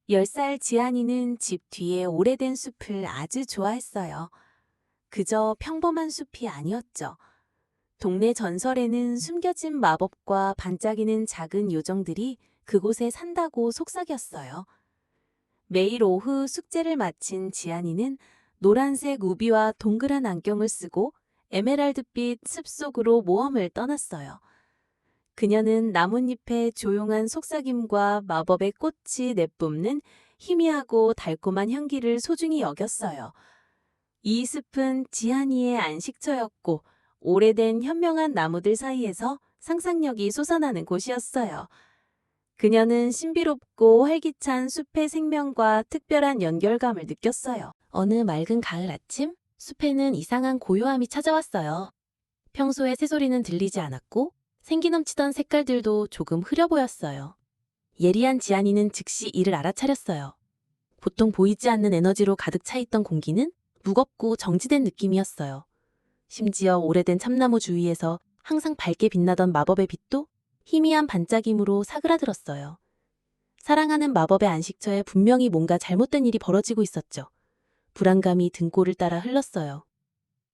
10살 지안이는 집 뒤에 오래된 숲을 아주 좋아했어요. 그저 평범한 숲이 아니었죠. 동네 전설에는 숨겨진 마법과 반짝이는 작은 요정들이 그곳에 산다고 속삭였어요. 매일 오후 숙제를 마친 지안이는 노란색 우비와 동그란 안경을 쓰고 에메랄드빛 숲속으로 모험을 떠났어요. 그녀는 나뭇잎의 조용한 속삭임과 마법의 꽃이 내뿜는 희미하고 달콤한 향기를 소중히 여겼어요. 이 숲은 지안이의 안식처였고 오래된 현명한 나무들 사이에서 상상력이 솟아나는 곳이었어요. 그녀는 신비롭고 활기찬 숲의 생명과 특별한 연결감을 느꼈어요. 어느 맑은 가을 아침, 숲에는 이상한 고요함이 찾아왔어요. 평소에 새소리는 들리지 않았고 생기 넘치던 색깔들도 조금 흐려 보였어요. 예리한 지안이는 즉시 이를 알아차렸어요. 보통 보이지 않는 에너지로 가득 차 있던 공기는 무겁고 정지된 느낌이었어요. 심지어 오래된 참나무 주위에서 항상 밝게 빛나던 마법의 빛도 희미한 반짝임으로 사그라들었어요. 사랑하는 마법의 안식처에 분명히 뭔가 잘못된 일이 벌어지고 있었죠. 불안감이 등골을 따라 흘렀어요.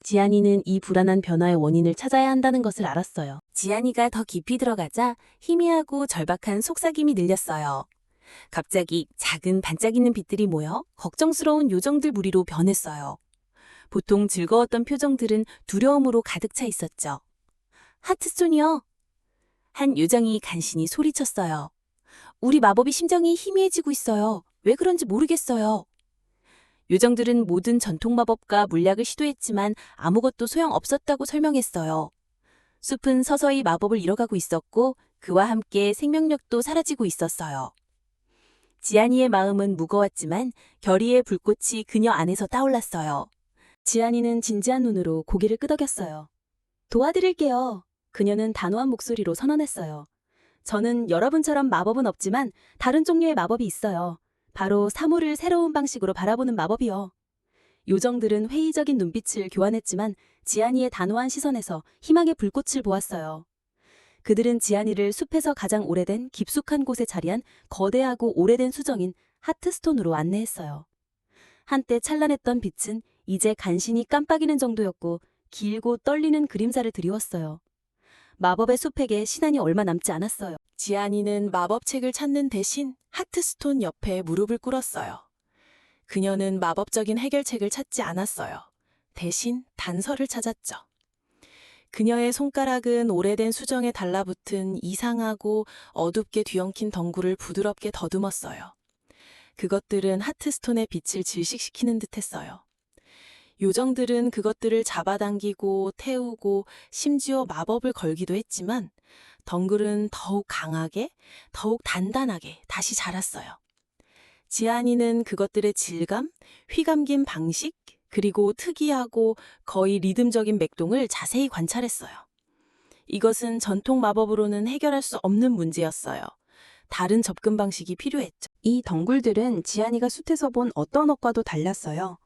지안이는 이 불안한 변화의 원인을 찾아야 한다는 것을 알았어요. 지안이가 더 깊이 들어가자 희미하고 절박한 속삭임이 들렸어요. 갑자기 작은 반짝이는 빛들이 모여 걱정스러운 요정들 무리로 변했어요. 보통 즐거웠던 표정들은 두려움으로 가득 차 있었죠. 하트스톤이요. 한 요정이 간신히 소리쳤어요. 우리 마법이 심정이 희미해지고 있어요. 왜 그런지 모르겠어요. 요정들은 모든 전통 마법과 물약을 시도했지만 아무것도 소용없었다고 설명했어요. 숲은 서서히 마법을 잃어가고 있었고 그와 함께 생명력도 사라지고 있었어요. 지안이의 마음은 무거웠지만 결의의 불꽃이 그녀 안에서 타올랐어요. 지안이는 진지한 눈으로 고개를 끄덕였어요. 도와드릴게요. 그녀는 단호한 목소리로 선언했어요. 저는 여러분처럼 마법은 없지만 다른 종류의 마법이 있어요. 바로 사물을 새로운 방식으로 바라보는 마법이요. 요정들은 회의적인 눈빛을 교환했지만 지안이의 단호한 시선에서 희망의 불꽃을 보았어요. 그들은 지안이를 숲에서 가장 오래된 깊숙한 곳에 자리한 거대하고 오래된 수정인 하트스톤으로 안내했어요. 한때 찬란했던 빛은 이제 간신히 깜빡이는 정도였고 길고 떨리는 그림자를 드리웠어요. 마법의 숲에게 시간이 얼마 남지 않았어요. 지안이는 마법책을 찾는 대신 하트스톤 옆에 무릎을 꿇었어요. 그녀는 마법적인 해결책을 찾지 않았어요. 대신 단서를 찾았죠. 그녀의 손가락은 오래된 수정에 달라붙은 이상하고 어둡게 뒤엉킨 덩굴을 부드럽게 더듬었어요. 그것들은 하트스톤의 빛을 질식시키는 듯했어요. 요정들은 그것들을 잡아당기고 태우고 심지어 마법을 걸기도 했지만 덩굴은 더욱 강하게, 더욱 단단하게 다시 자랐어요. 지안이는 그것들의 질감, 휘감긴 방식, 그리고 특이하고 거의 리듬적인 맥동을 자세히 관찰했어요. 이것은 전통 마법으로는 해결할 수 없는 문제였어요. 다른 접근 방식이 필요했죠. 이 덩굴들은 지안이가 숲에서 본 어떤 것과도 달랐어요.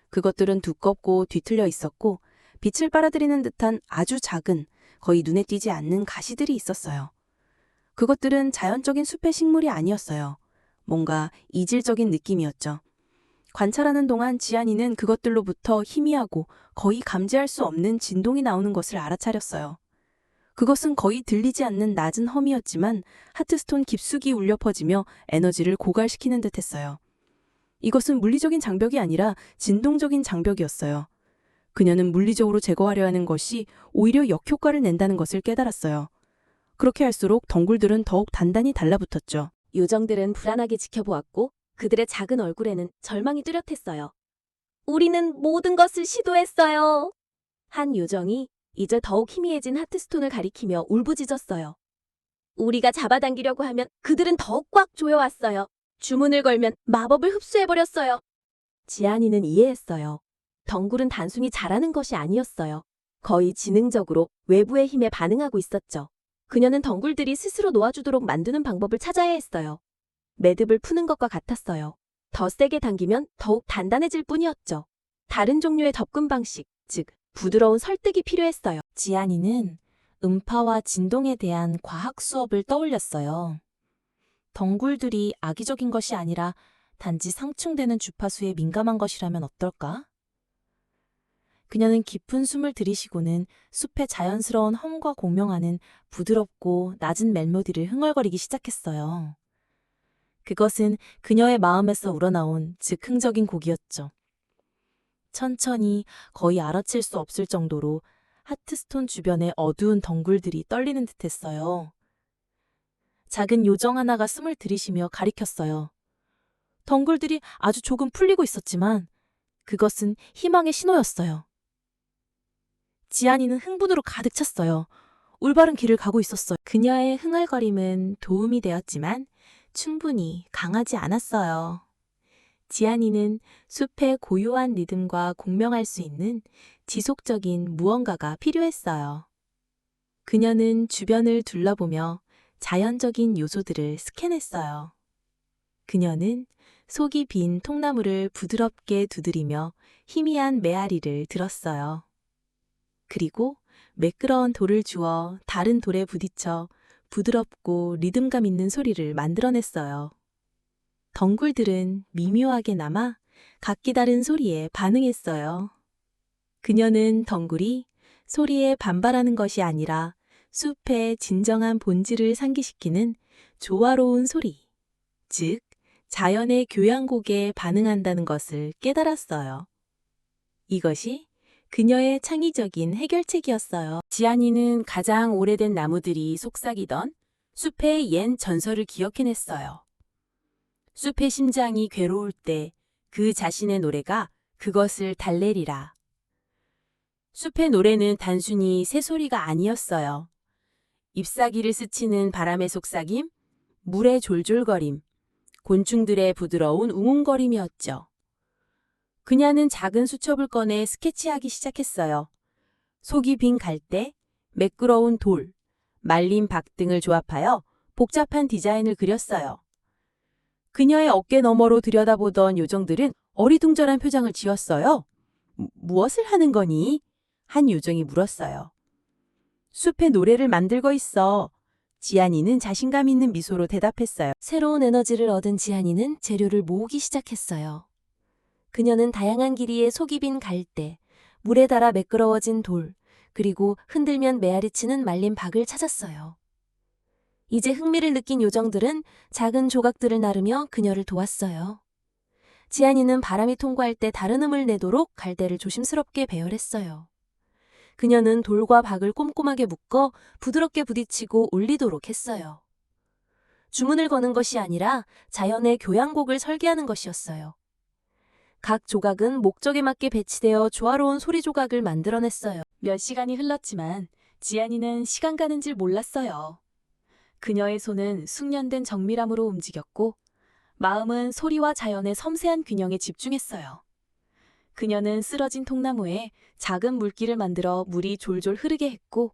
그것들은 두껍고 뒤틀려 있었고 빛을 빨아들이는 듯한 아주 작은, 거의 눈에 띄지 않는 가시들이 있었어요. 그것들은 자연적인 숲의 식물이 아니었어요. 뭔가 이질적인 느낌이었죠. 관찰하는 동안 지안이는 그것들로부터 희미하고 거의 감지할 수 없는 진동이 나오는 것을 알아차렸어요. 그것은 거의 들리지 않는 낮은 험이었지만 하트스톤 깊숙이 울려 퍼지며 에너지를 고갈시키는 듯했어요. 이것은 물리적인 장벽이 아니라 진동적인 장벽이었어요. 그녀는 물리적으로 제거하려 하는 것이 오히려 역효과를 낸다는 것을 깨달았어요. 그렇게 할수록 덩굴들은 더욱 단단히 달라붙었죠. 요정들은 불안하게 지켜보았고 그들의 작은 얼굴에는 절망이 뚜렷했어요. 우리는 모든 것을 시도했어요. 한 요정이 이제 더욱 희미해진 하트스톤을 가리키며 울부짖었어요. 우리가 잡아당기려고 하면 그들은 더욱 꽉 조여왔어요. 주문을 걸면 마법을 흡수해버렸어요. 지안이는 이해했어요. 덩굴은 단순히 자라는 것이 아니었어요. 거의 지능적으로 외부의 힘에 반응하고 있었죠. 그녀는 덩굴들이 스스로 놓아주도록 만드는 방법을 찾아야 했어요. 매듭을 푸는 것과 같았어요. 더 세게 당기면 더욱 단단해질 뿐이었죠. 다른 종류의 접근 방식, 즉 부드러운 설득이 필요했어요. 지안이는 음파와 진동에 대한 과학 수업을 떠올렸어요. 덩굴들이 악의적인 것이 아니라 단지 상충되는 주파수에 민감한 것이라면 어떨까? 그녀는 깊은 숨을 들이쉬고는 숲의 자연스러운 험과 공명하는 부드럽고 낮은 멜로디를 흥얼거리기 시작했어요. 그것은 그녀의 마음에서 우러나온 즉흥적인 곡이었죠. 천천히, 거의 알아챌 수 없을 정도로 하트스톤 주변의 어두운 덩굴들이 떨리는 듯했어요. 작은 요정 하나가 숨을 들이쉬며 가리켰어요. 덩굴들이 아주 조금 풀리고 있었지만 그것은 희망의 신호였어요. 지안이는 흥분으로 가득 찼어요. 올바른 길을 가고 있었어요. 그녀의 흥얼거림은 도움이 되었지만 충분히 강하지 않았어요. 지안이는 숲의 고요한 리듬과 공명할 수 있는 지속적인 무언가가 필요했어요. 그녀는 주변을 둘러보며 자연적인 요소들을 스캔했어요. 그녀는 속이 빈 통나무를 부드럽게 두드리며 희미한 메아리를 들었어요. 그리고 매끄러운 돌을 주워 다른 돌에 부딪혀 부드럽고 리듬감 있는 소리를 만들어냈어요. 덩굴들은 미묘하게 남아 각기 다른 소리에 반응했어요. 그녀는 덩굴이 소리에 반발하는 것이 아니라 숲의 진정한 본질을 상기시키는 조화로운 소리, 즉 자연의 교향곡에 반응한다는 것을 깨달았어요. 이것이 그녀의 창의적인 해결책이었어요. 지안이는 가장 오래된 나무들이 속삭이던 숲의 옛 전설을 기억해냈어요. 숲의 심장이 괴로울 때 그 자신의 노래가 그것을 달래리라. 숲의 노래는 단순히 새소리가 아니었어요. 잎사귀를 스치는 바람의 속삭임, 물의 졸졸거림, 곤충들의 부드러운 웅웅거림이었죠. 그녀는 작은 수첩을 꺼내 스케치하기 시작했어요. 속이 빈 갈대, 매끄러운 돌, 말린 박 등을 조합하여 복잡한 디자인을 그렸어요. 그녀의 어깨 너머로 들여다보던 요정들은 어리둥절한 표정을 지었어요. 무엇을 하는 거니? 한 요정이 물었어요. 숲의 노래를 만들고 있어. 지안이는 자신감 있는 미소로 대답했어요. 새로운 에너지를 얻은 지안이는 재료를 모으기 시작했어요. 그녀는 다양한 길이의 속이 빈 갈대, 물에 닿아 매끄러워진 돌, 그리고 흔들면 메아리치는 말린 박을 찾았어요. 이제 흥미를 느낀 요정들은 작은 조각들을 나르며 그녀를 도왔어요. 지안이는 바람이 통과할 때 다른 음을 내도록 갈대를 조심스럽게 배열했어요. 그녀는 돌과 박을 꼼꼼하게 묶어 부드럽게 부딪히고 올리도록 했어요. 주문을 거는 것이 아니라 자연의 교향곡을 설계하는 것이었어요. 각 조각은 목적에 맞게 배치되어 조화로운 소리 조각을 만들어냈어요. 몇 시간이 흘렀지만 지안이는 시간 가는 줄 몰랐어요. 그녀의 손은 숙련된 정밀함으로 움직였고 마음은 소리와 자연의 섬세한 균형에 집중했어요. 그녀는 쓰러진 통나무에 작은 물길을 만들어 물이 졸졸 흐르게 했고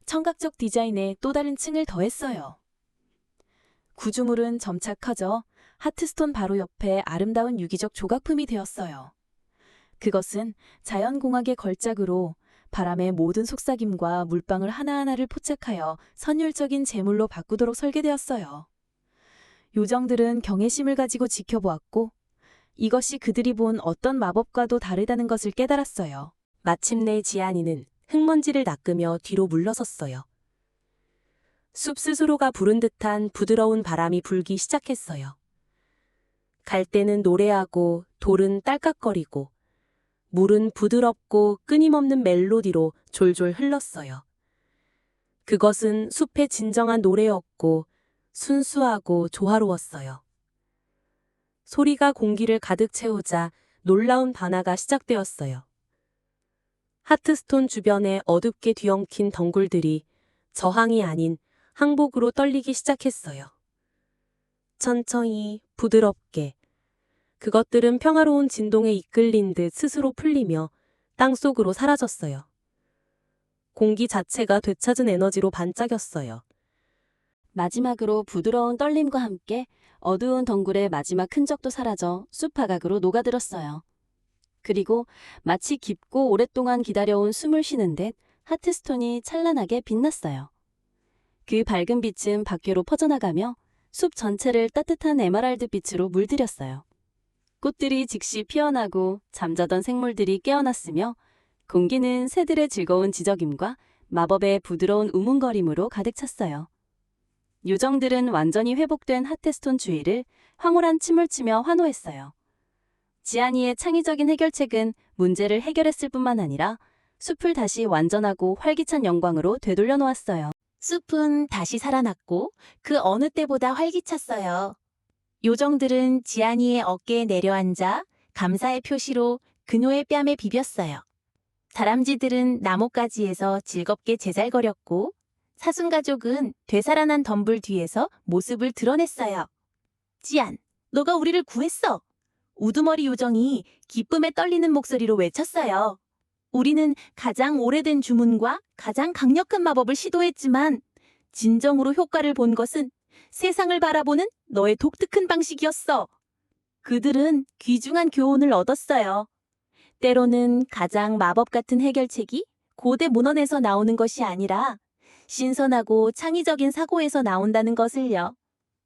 청각적 디자인에 또 다른 층을 더했어요. 구조물은 점차 커져 하트스톤 바로 옆에 아름다운 유기적 조각품이 되었어요. 그것은 자연공학의 걸작으로 바람의 모든 속삭임과 물방울 하나하나를 포착하여 선율적인 제물로 바꾸도록 설계되었어요. 요정들은 경외심을 가지고 지켜보았고 이것이 그들이 본 어떤 마법과도 다르다는 것을 깨달았어요. 마침내 지안이는 흙먼지를 닦으며 뒤로 물러섰어요. 숲 스스로가 부른 듯한 부드러운 바람이 불기 시작했어요. 갈대는 노래하고 돌은 딸깍거리고 물은 부드럽고 끊임없는 멜로디로 졸졸 흘렀어요. 그것은 숲의 진정한 노래였고 순수하고 조화로웠어요. 소리가 공기를 가득 채우자 놀라운 변화가 시작되었어요. 하트스톤 주변에 어둡게 뒤엉킨 덩굴들이 저항이 아닌 항복으로 떨리기 시작했어요. 천천히 부드럽게 그것들은 평화로운 진동에 이끌린 듯 스스로 풀리며 땅속으로 사라졌어요. 공기 자체가 되찾은 에너지로 반짝였어요. 마지막으로 부드러운 떨림과 함께 어두운 덩굴의 마지막 흔적도 사라져 숲바닥으로 녹아들었어요. 그리고 마치 깊고 오랫동안 기다려온 숨을 쉬는 듯 하트스톤이 찬란하게 빛났어요. 그 밝은 빛은 밖으로 퍼져나가며 숲 전체를 따뜻한 에메랄드 빛으로 물들였어요. 꽃들이 즉시 피어나고 잠자던 생물들이 깨어났으며 공기는 새들의 즐거운 지저귐과 마법의 부드러운 우문거림으로 가득 찼어요. 요정들은 완전히 회복된 하테스톤 주위를 황홀한 춤을 추며 환호했어요. 지아니의 창의적인 해결책은 문제를 해결했을 뿐만 아니라 숲을 다시 완전하고 활기찬 영광으로 되돌려 놓았어요. 숲은 다시 살아났고 그 어느 때보다 활기찼어요. 요정들은 지안이의 어깨에 내려앉아 감사의 표시로 그녀의 뺨에 비볐어요. 다람쥐들은 나뭇가지에서 즐겁게 제잘거렸고 사슴가족은 되살아난 덤불 뒤에서 모습을 드러냈어요. 지안, 너가 우리를 구했어. 우두머리 요정이 기쁨에 떨리는 목소리로 외쳤어요. 우리는 가장 오래된 주문과 가장 강력한 마법을 시도했지만 진정으로 효과를 본 것은 세상을 바라보는 너의 독특한 방식이었어. 그들은 귀중한 교훈을 얻었어요. 때로는 가장 마법 같은 해결책이 고대 문헌에서 나오는 것이 아니라 신선하고 창의적인 사고에서 나온다는 것을요.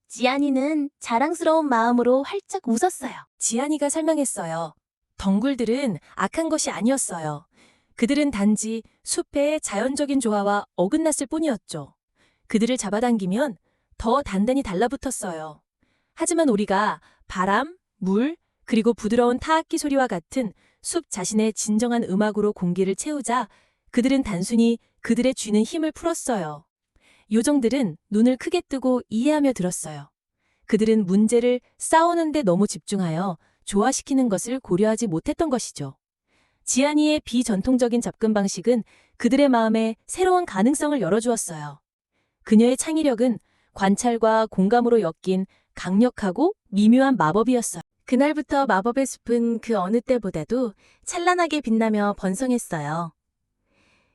지안이는 자랑스러운 마음으로 활짝 웃었어요. 지안이가 설명했어요. 덩굴들은 악한 것이 아니었어요. 그들은 단지 숲의 자연적인 조화와 어긋났을 뿐이었죠. 그들을 잡아당기면 더 단단히 달라붙었어요. 하지만 우리가 바람, 물, 그리고 부드러운 타악기 소리와 같은 숲 자신의 진정한 음악으로 공기를 채우자 그들은 단순히 그들의 쥐는 힘을 풀었어요. 요정들은 눈을 크게 뜨고 이해하며 들었어요. 그들은 문제를 싸우는데 너무 집중하여 조화시키는 것을 고려하지 못했던 것이죠. 지아니의 비전통적인 접근 방식은 그들의 마음에 새로운 가능성을 열어주었어요. 그녀의 창의력은 관찰과 공감으로 엮인 강력하고 미묘한 마법이었어요. 그날부터 마법의 숲은 그 어느 때보다도 찬란하게 빛나며 번성했어요.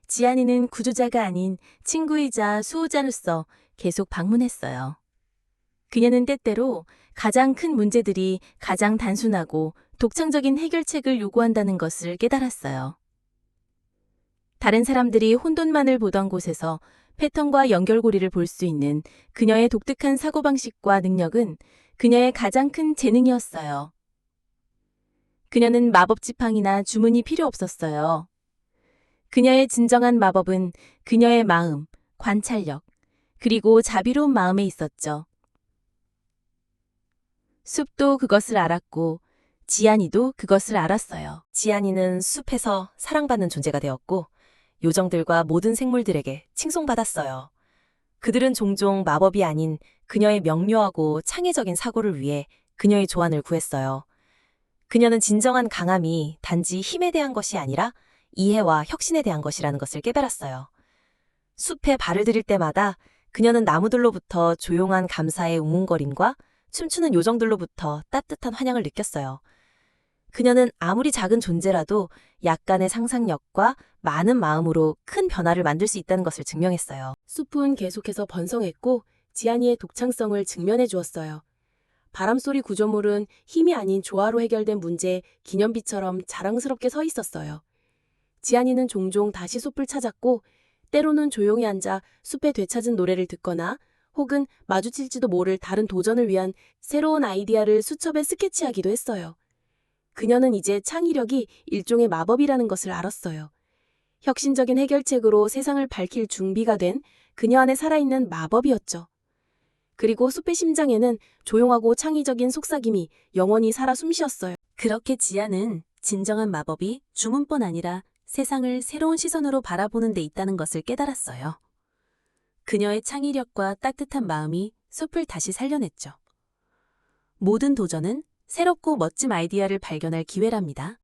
지아니는 구조자가 아닌 친구이자 수호자로서 계속 방문했어요. 그녀는 때때로 가장 큰 문제들이 가장 단순하고 독창적인 해결책을 요구한다는 것을 깨달았어요. 다른 사람들이 혼돈만을 보던 곳에서 패턴과 연결고리를 볼 수 있는 그녀의 독특한 사고방식과 능력은 그녀의 가장 큰 재능이었어요. 그녀는 마법 지팡이나 주문이 필요 없었어요. 그녀의 진정한 마법은 그녀의 마음, 관찰력, 그리고 자비로운 마음에 있었죠. 숲도 그것을 알았고 지안이도 그것을 알았어요. 지안이는 숲에서 사랑받는 존재가 되었고 요정들과 모든 생물들에게 칭송받았어요. 그들은 종종 마법이 아닌 그녀의 명료하고 창의적인 사고를 위해 그녀의 조언을 구했어요. 그녀는 진정한 강함이 단지 힘에 대한 것이 아니라 이해와 혁신에 대한 것이라는 것을 깨달았어요. 숲에 발을 들일 때마다 그녀는 나무들로부터 조용한 감사의 웅웅거림과 춤추는 요정들로부터 따뜻한 환영을 느꼈어요. 그녀는 아무리 작은 존재라도 약간의 상상력과 많은 마음으로 큰 변화를 만들 수 있다는 것을 증명했어요. 숲은 계속해서 번성했고 지아니의 독창성을 증명해 주었어요. 바람소리 구조물은 힘이 아닌 조화로 해결된 문제의 기념비처럼 자랑스럽게 서 있었어요. 지아니는 종종 다시 숲을 찾았고 때로는 조용히 앉아 숲에 되찾은 노래를 듣거나 혹은 마주칠지도 모를 다른 도전을 위한 새로운 아이디어를 수첩에 스케치하기도 했어요. 그녀는 이제 창의력이 일종의 마법이라는 것을 알았어요. 혁신적인 해결책으로 세상을 밝힐 준비가 된 그녀 안에 살아있는 마법이었죠. 그리고 숲의 심장에는 조용하고 창의적인 속삭임이 영원히 살아 숨쉬었어요. 그렇게 지아는 진정한 마법이 주문뿐 아니라 세상을 새로운 시선으로 바라보는 데 있다는 것을 깨달았어요. 그녀의 창의력과 따뜻한 마음이 숲을 다시 살려냈죠. 모든 도전은 새롭고 멋진 아이디어를 발견할 기회랍니다.